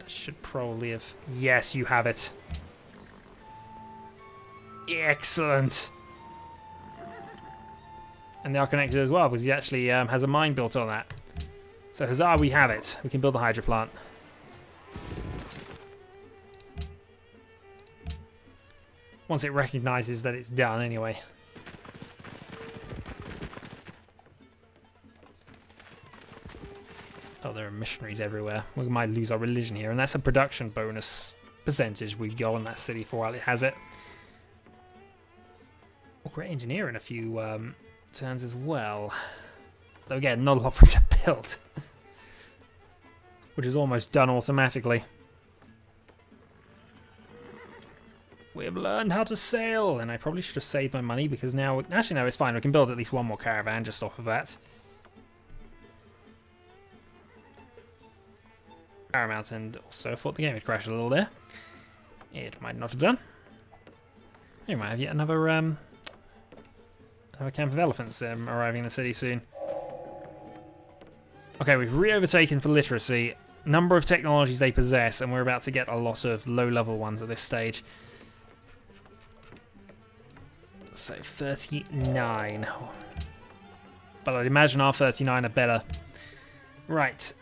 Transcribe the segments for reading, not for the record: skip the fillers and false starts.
Should probably have... Yes, you have it. Excellent. And they are connected as well, because he actually has a mine built on that. So huzzah, we have it. We can build the hydro plant. Once it recognises that it's done, anyway. Oh, there are missionaries everywhere. We might lose our religion here, and that's a production bonus percentage we go on that city for while it has it. Oh, great engineer in a few turns as well. Though again, not a lot for it to build. Which is almost done automatically. We have learned how to sail, and I probably should have saved my money because now... Actually, no, it's fine. We can build at least one more caravan just off of that. Paramount, and also thought the game had crashed a little there. It might not have done. We might have yet another camp of elephants arriving in the city soon. Okay, we've re-overtaken for literacy. Number of technologies they possess, and we're about to get a lot of low-level ones at this stage. So 39. But I'd imagine our 39 are better. Right.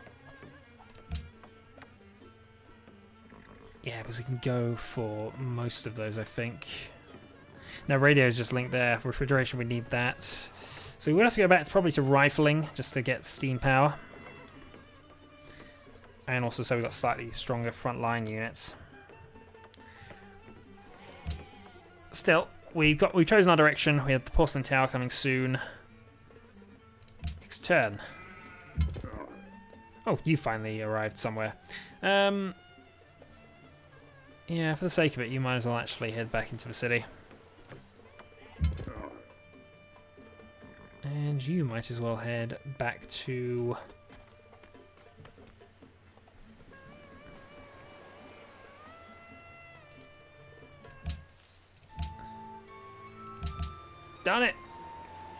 Yeah, because we can go for most of those, I think. Now, radio is just linked there. Refrigeration, we need that. So we will have to go back probably to rifling just to get steam power. And also, so we've got slightly stronger frontline units. Still, we've chosen our direction. We have the porcelain tower coming soon. Next turn. Oh, you finally arrived somewhere. Yeah, for the sake of it, you might as well actually head back into the city. And you might as well head back to... Done it!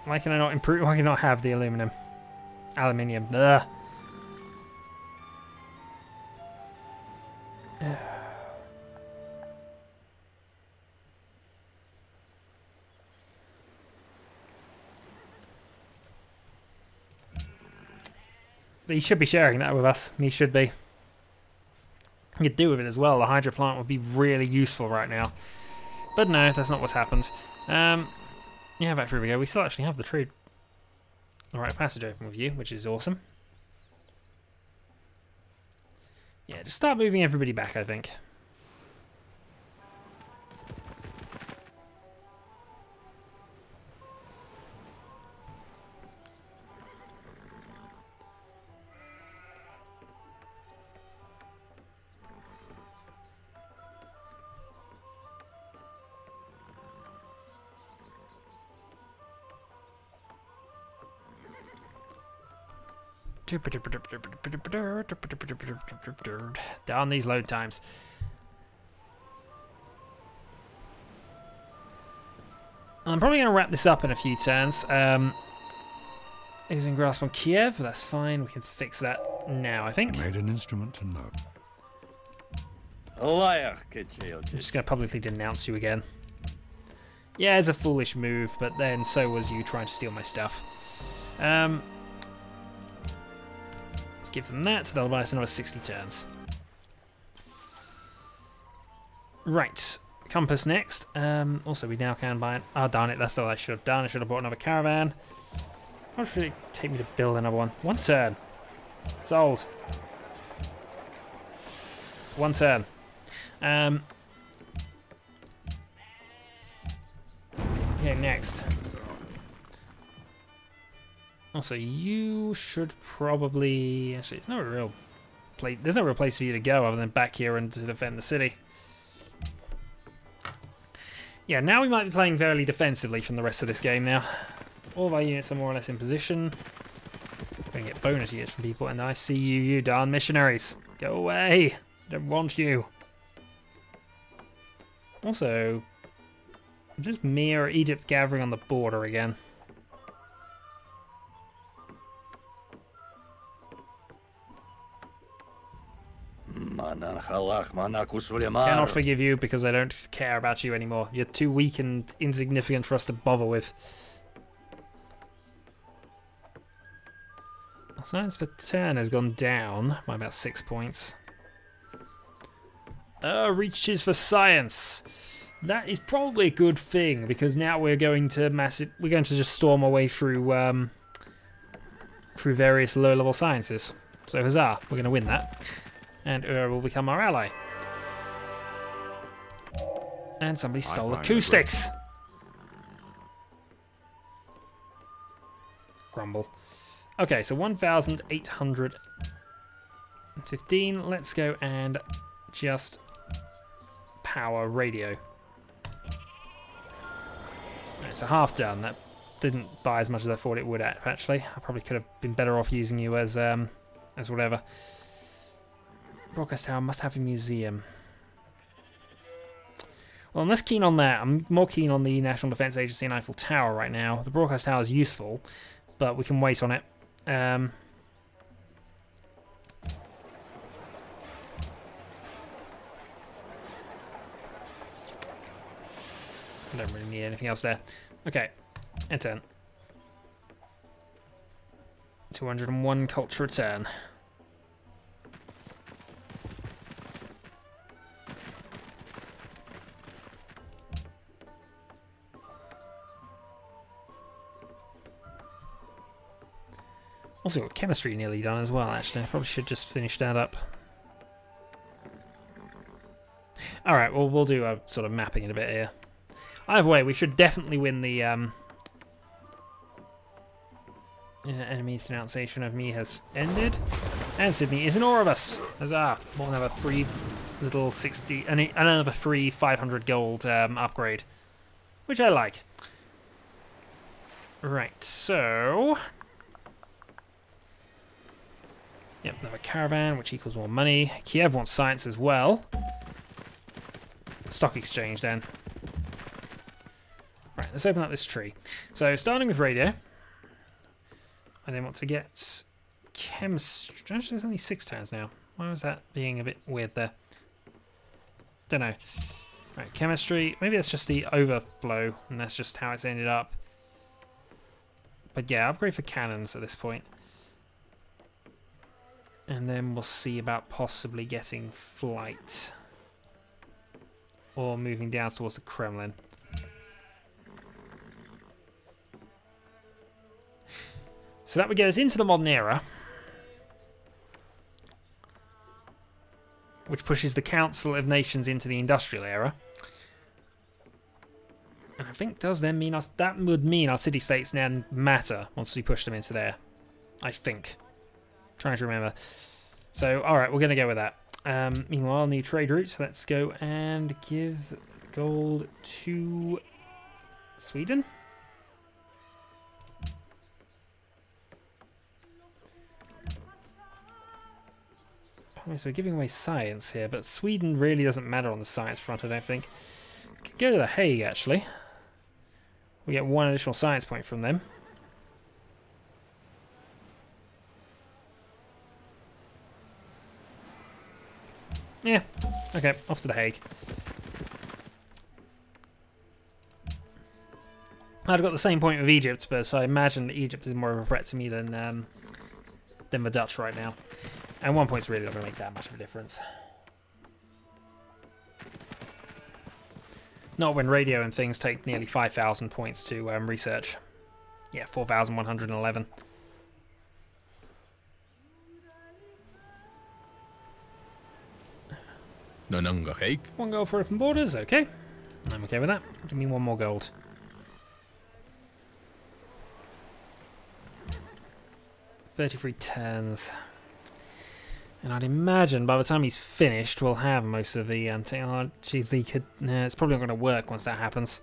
Why can I not improve? Why can I not have the aluminium? Aluminium. Ugh. He should be sharing that with us. He should be. You could do with it as well. The hydro plant would be really useful right now. But no, that's not what's happened. Yeah, back through we go. We still actually have the right passage open with you, which is awesome. Yeah, just start moving everybody back, I think. Down these load times. I'm probably going to wrap this up in a few turns. Using grasp on Kiev, that's fine. We can fix that now, I think. I made an instrument to know. I'm just going to publicly denounce you again. Yeah, it's a foolish move, but then so was you trying to steal my stuff. Give them that, so they'll buy us another 60 turns. Right, compass next. Also, we now can buy it. Oh, darn it, that's all I should have done. I should have bought another caravan. How much would it take me to build another one? One turn. Sold. One turn. Okay, next. Also, you should probably... Actually, it's no real place. There's no real place for you to go other than back here and to defend the city. Yeah, now we might be playing fairly defensively from the rest of this game now. All of our units are more or less in position. We're going to get bonus units from people, and I see you, you darn missionaries. Go away. I don't want you. Also, just me or Egypt gathering on the border again. Cannot forgive you because I don't care about you anymore. You're too weak and insignificant for us to bother with. Science per turn has gone down by about 6 points. Reaches for science. That is probably a good thing because now we're going to just storm our way through through various low-level sciences. So huzzah, we're going to win that, and will become our ally. And somebody stole acoustics. Grumble. Okay, so 1,815. Let's go and just power radio. It's a half done. That didn't buy as much as I thought it would actually. I probably could have been better off using you as whatever. Broadcast tower must have a museum. Well, I'm less keen on that. I'm more keen on the National Defence Agency and Eiffel Tower right now. The broadcast tower is useful, but we can wait on it. I don't really need anything else there. Okay, and turn. 201 culture return. Also got chemistry nearly done as well, actually. I probably should just finish that up. Alright, well, we'll do a sort of mapping in a bit here. Either way, we should definitely win the enemy's denunciation of me has ended. And Sydney is in awe of us. Huzzah! We'll have a free little 60, another free 500 gold upgrade, which I like. Right, so... Yep, another caravan, which equals more money. Kiev wants science as well. Stock exchange, then. Right, let's open up this tree. So, starting with radio. I then want to get chemistry. Actually, there's only 6 turns now. Why was that being a bit weird there? Don't know. Right, chemistry. Maybe that's just the overflow, and that's just how it's ended up. But yeah, upgrade for cannons at this point. And then we'll see about possibly getting flight. Or moving down towards the Kremlin. So that would get us into the modern era. Which pushes the Council of Nations into the industrial era. And I think does then mean us, that would mean our city-states then matter once we push them into there. I think. Trying to remember. So, alright, we're going to go with that. Meanwhile, new trade routes. Let's go and give gold to Sweden. So we're giving away science here, but Sweden really doesn't matter on the science front, I don't think. Could go to The Hague, actually. We get 1 additional science point from them. Yeah, okay, off to The Hague. I've got the same point with Egypt, but so I imagine that Egypt is more of a threat to me than the Dutch right now. And 1 point's really not going to make that much of a difference. Not when radio and things take nearly 5,000 points to research. Yeah, 4,111. One gold for open borders, okay. I'm okay with that. Give me 1 more gold. 33 turns. And I'd imagine by the time he's finished, we'll have most of the technologies he could... Nah, it's probably not going to work once that happens.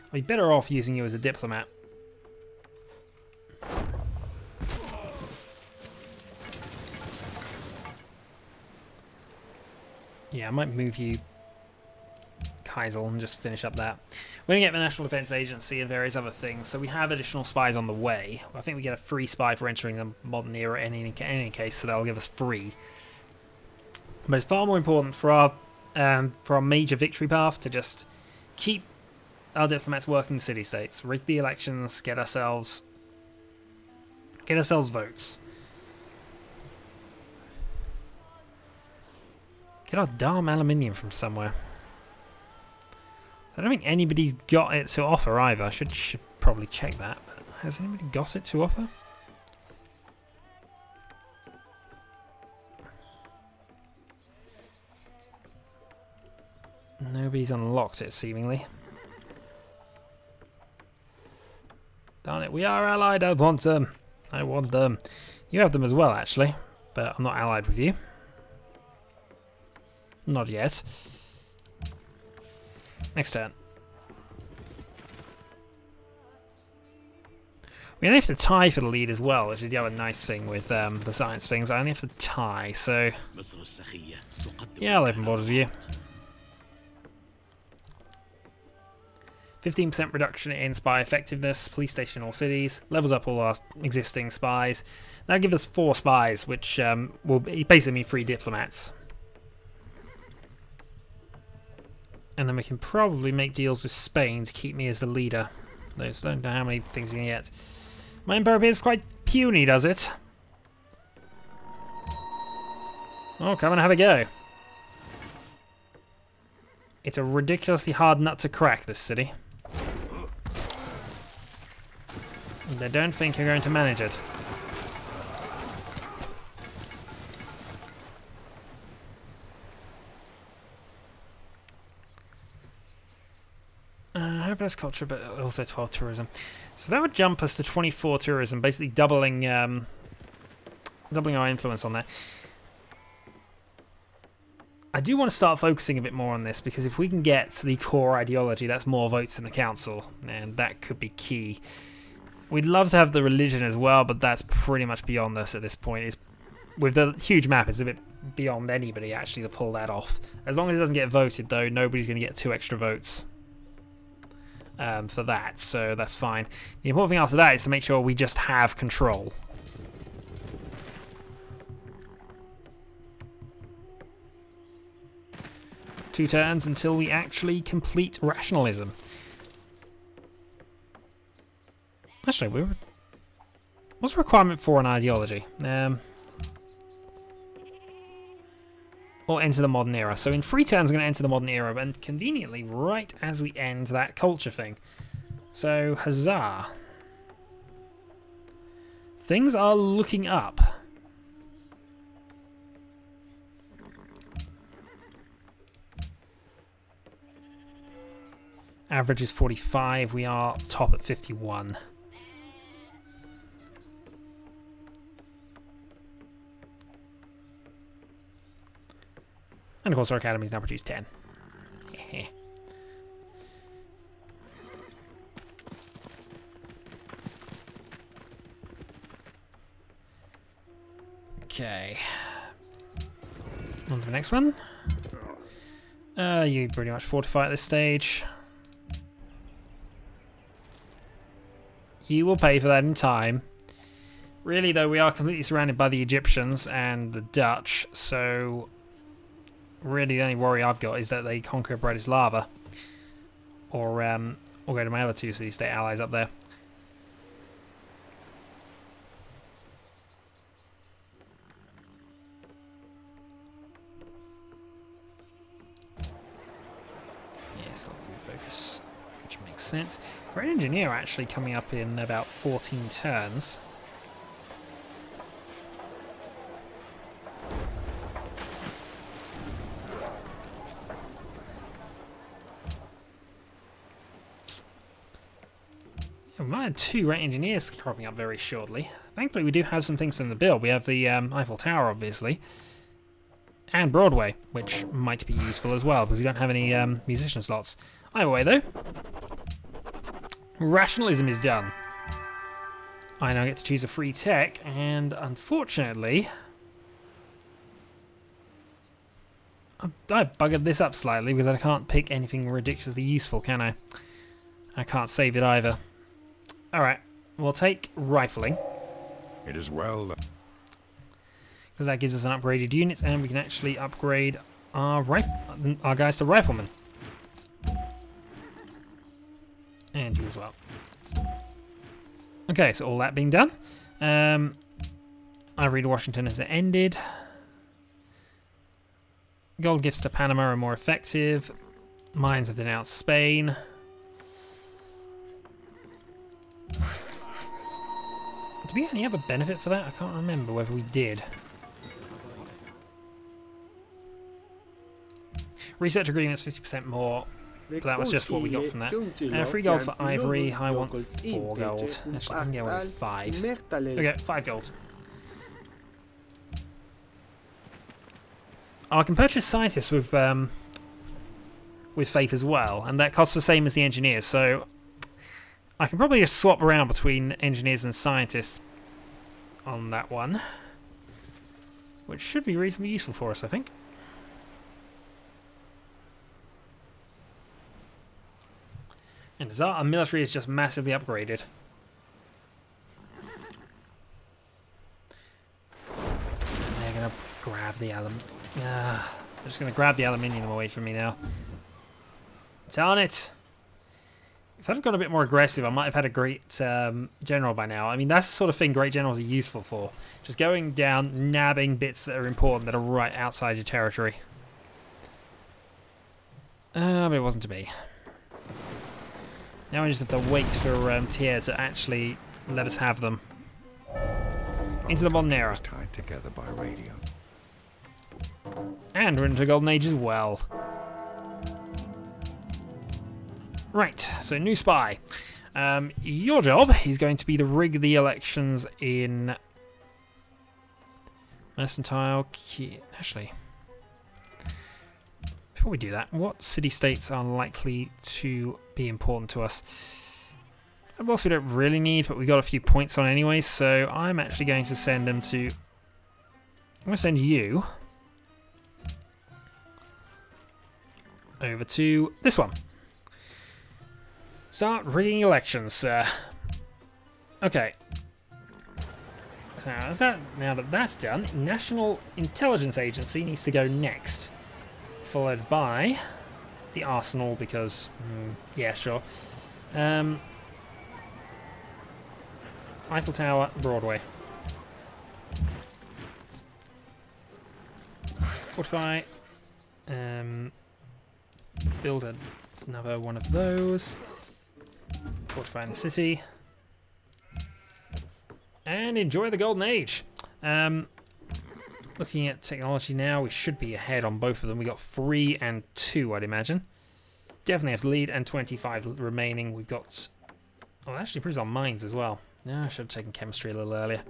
I'd be better off using you as a diplomat. Yeah, I might move you Kaisel and just finish up that. We're going to get the National Defence Agency and various other things, so we have additional spies on the way. I think we get a free spy for entering the modern era in any case, so that'll give us free. But it's far more important for our major victory path to just keep our diplomats working in city-states, rig the elections, get ourselves votes. Get our darn aluminium from somewhere. I don't think anybody's got it to offer either. I should probably check that, but has anybody got it to offer? Nobody's unlocked it, seemingly. Darn it, we are allied. I want them. I want them. You have them as well, actually, but I'm not allied with you. Not yet. Next turn. We only have to tie for the lead as well, which is the other nice thing with the science things. I only have to tie, so yeah, I'll open borders with you. 15% reduction in spy effectiveness, police station all cities, levels up all our existing spies. That'll give us 4 spies, which will basically mean 3 diplomats. And then we can probably make deals with Spain to keep me as the leader. I just don't know how many things we can get. My empire appears quite puny, does it? Oh, come and have a go. It's a ridiculously hard nut to crack, this city. And I don't think you're going to manage it. Hopeless culture, but also 12 tourism. So that would jump us to 24 tourism, basically doubling our influence on that. I do want to start focusing a bit more on this, because if we can get the core ideology, that's more votes in the council, and that could be key. We'd love to have the religion as well, but that's pretty much beyond us at this point. It's, with the huge map, it's a bit beyond anybody actually to pull that off. As long as it doesn't get voted, though, nobody's going to get 2 extra votes for that, so that's fine. The important thing after that is to make sure we just have control. Two turns until we actually complete rationalism. Actually, what's the requirement for an ideology? Or enter the modern era. So in 3 turns, we're going to enter the modern era, and conveniently, right as we end that culture thing. So, huzzah. Things are looking up. Average is 45. We are top at 51. And of course our academies now produce 10. Okay. On to the next one. You pretty much fortify at this stage. You will pay for that in time. Really though, we are completely surrounded by the Egyptians and the Dutch, so really the only worry I've got is that they conquer Bratislava, or go to my other 2 city-state allies up there. Yeah, still full focus, which makes sense. Great engineer actually coming up in about 14 turns. We might have 2 great engineers cropping up very shortly. Thankfully, we do have some things from the build. We have the Eiffel Tower, obviously, and Broadway, which might be useful as well, because we don't have any musician slots. Either way, though, rationalism is done. I now get to choose a free tech, and unfortunately, I've buggered this up slightly, because I can't pick anything ridiculously useful, can I? I can't save it either. Alright, we'll take rifling. It is well. because that gives us an upgraded unit, and we can actually upgrade our guys to riflemen. And you as well. Okay, so all that being done, Ivory to Washington has ended. Gold gifts to Panama are more effective. Mines have denounced Spain. Did we any other benefit for that? I can't remember whether we did. Research agreements 50% more. But that was just what we got from that. 3 gold for Ivory. I want 4 gold. Actually, I can get away with 5. Okay, 5 gold. Oh, I can purchase scientists with faith as well, and that costs the same as the engineers. So I can probably just swap around between engineers and scientists on that one, which should be reasonably useful for us, I think. And as our military is just massively upgraded. And they're going to grab the aluminium. They're just going to grab the aluminium away from me now. Darn it! If I'd have gone a bit more aggressive, I might have had a great general by now. I mean, that's the sort of thing great generals are useful for. Just going down, nabbing bits that are important that are right outside your territory. But it wasn't to be. Now we just have to wait for Tier to actually let us have them. Into the modern era. Tied together by radio. And we're into the Golden Age as well. Right, so new spy. Your job is going to be to rig the elections in Mercantile. Actually, before we do that, what city-states are likely to be important to us? Well, we don't really need, but we've got a few points on anyway, so I'm actually going to send them to... I'm going to send you over to this one. Start rigging elections, sir. Okay. So now that that's done, National Intelligence Agency needs to go next. Followed by the Arsenal, because, yeah, sure. Eiffel Tower, Broadway. Fortify. Build another one of those. Fortifying the city. And enjoy the Golden Age. Looking at technology now, we should be ahead on both of them. We got 3 and 2, I'd imagine. Definitely have the lead, and 25 remaining. We've got... Oh, that actually improves our mines as well. Yeah, I should have taken chemistry a little earlier.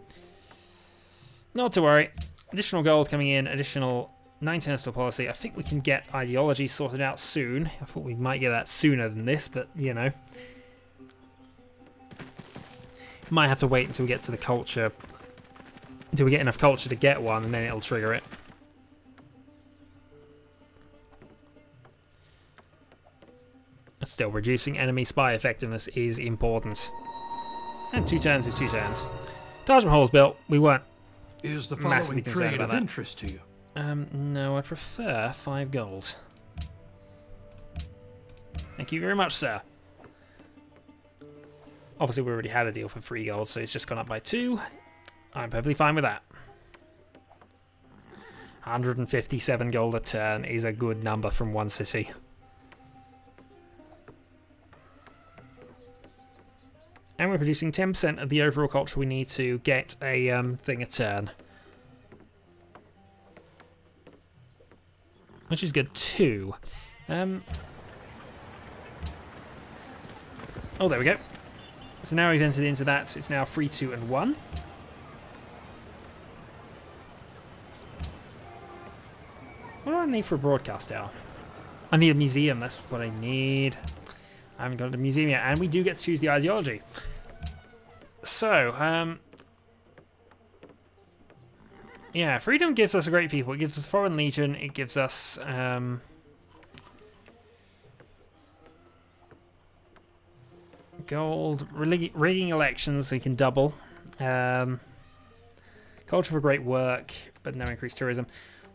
Not to worry. Additional gold coming in, additional 9 turns to policy. I think we can get ideology sorted out soon. I thought we might get that sooner than this, but, you know. Might have to wait until we get to the culture, until we get enough culture to get one, and then it'll trigger it. Still, reducing enemy spy effectiveness is important. And 2 turns is 2 turns. Taj Mahal's built. We weren't Is the massively following concerned trade about of that. interest to you? No, I prefer 5 gold. Thank you very much, sir. Obviously, we already had a deal for 3 gold, so it's just gone up by 2. I'm perfectly fine with that. 157 gold a turn is a good number from one city. And we're producing 10% of the overall culture we need to get a thing a turn. Which is good too. Oh, there we go. So now we've entered into that, so it's now 3, 2, and 1. What do I need for a broadcast hour? I need a museum, that's what I need. I haven't got a museum yet, and we do get to choose the ideology. So, yeah, freedom gives us a great people. It gives us Foreign Legion, it gives us, gold, rigging elections so we can double. Culture for great work. but no increased tourism.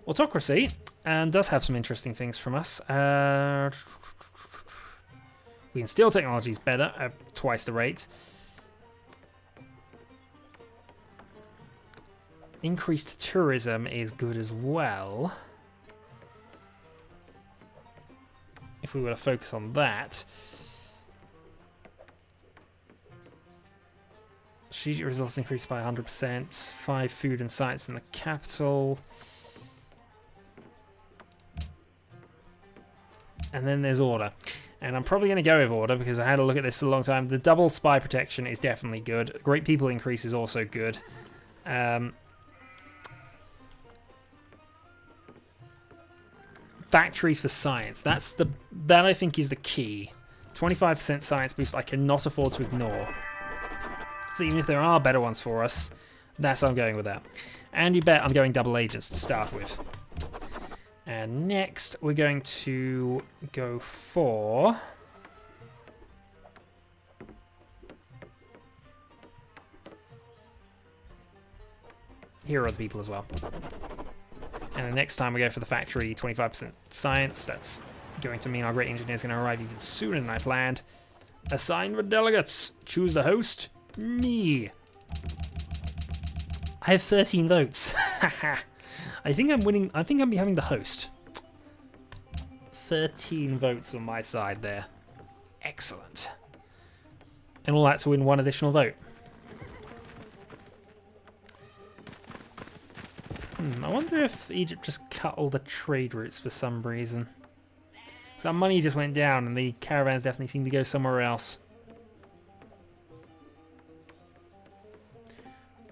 Autocracy does have some interesting things from us. We can steal technologies better at twice the rate. Increased tourism is good as well. If we were to focus on that. Strategic results increased by 100%. 5 food and science in the capital. And then there's order. And I'm probably going to go with order because I had a look at this a long time. The double spy protection is definitely good. Great people increase is also good. Factories for science. That I think is the key. 25% science boost I cannot afford to ignore. So even if there are better ones for us, that's how I'm going with that. And you bet I'm going double agents to start with. And next we're going to go for... Here are the people as well. And the next time we go for the factory, 25% science. That's going to mean our great engineer is going to arrive even sooner than I planned. Assign the delegates. Choose the host. Me. I have 13 votes. I think I'm winning. I think I'm becoming the host. 13 votes on my side there. Excellent. And all that to win one additional vote. I wonder if Egypt just cut all the trade routes for some reason. So our money just went down and the caravans definitely seem to go somewhere else.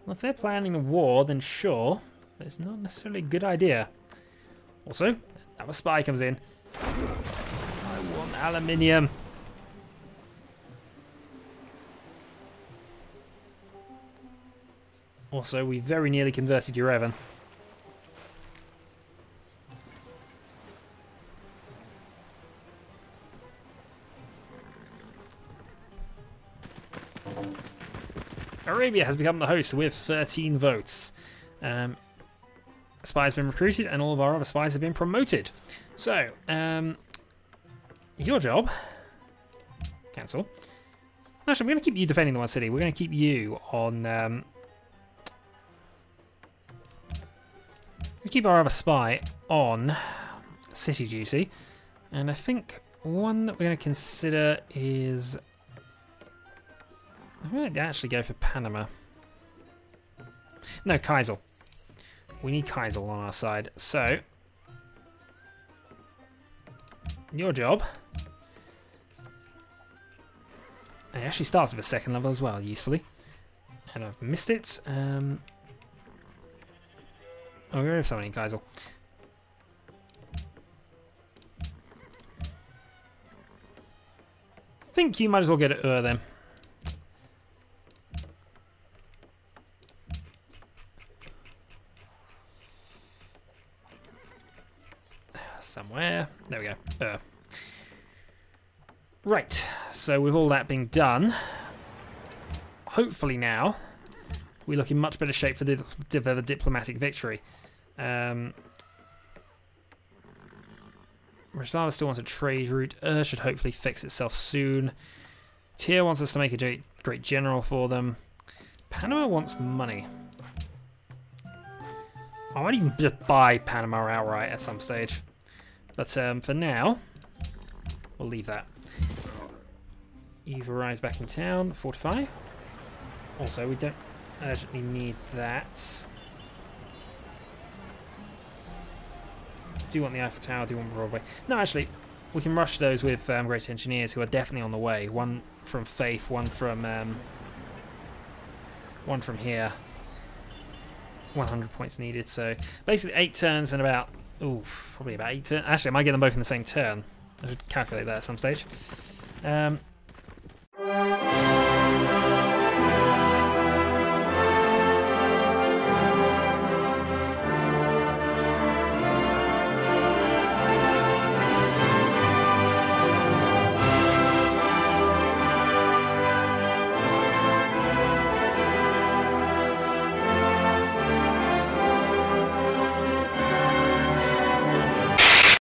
Well, if they're planning a war, then sure. But it's not necessarily a good idea. Also, another spy comes in. I want aluminium. Also, we very nearly converted Yerevan. Arabia has become the host with 13 votes. A spy has been recruited and all of our other spies have been promoted. So, your job. Cancel. Actually, we're going to keep you defending the one city. We're going to keep you on... we keep our other spy on city duty. And I think one that we're going to consider is... I'm going to actually go for Panama. No, Kaisel. We need Kaisel on our side. So, your job. And it actually starts with a second level as well, usefully. And I've missed it. Oh, we have somebody in Kaisel. I think you might as well get it then. Somewhere. There we go. Right. So with all that being done, hopefully now we look in much better shape for the diplomatic victory. Rashava still wants a trade route. Should hopefully fix itself soon. Tyr wants us to make a great general for them. Panama wants money. I might even just buy Panama outright at some stage. But for now, we'll leave that. Eve arrives back in town. Fortify. Also, we don't urgently need that. Do you want the Eiffel Tower? Do you want Broadway? No, actually, we can rush those with great engineers who are definitely on the way. One from Faith, one from here. 100 points needed. So basically 8 turns and about, probably about 8 turns. Actually, I might get them both in the same turn. I should calculate that at some stage.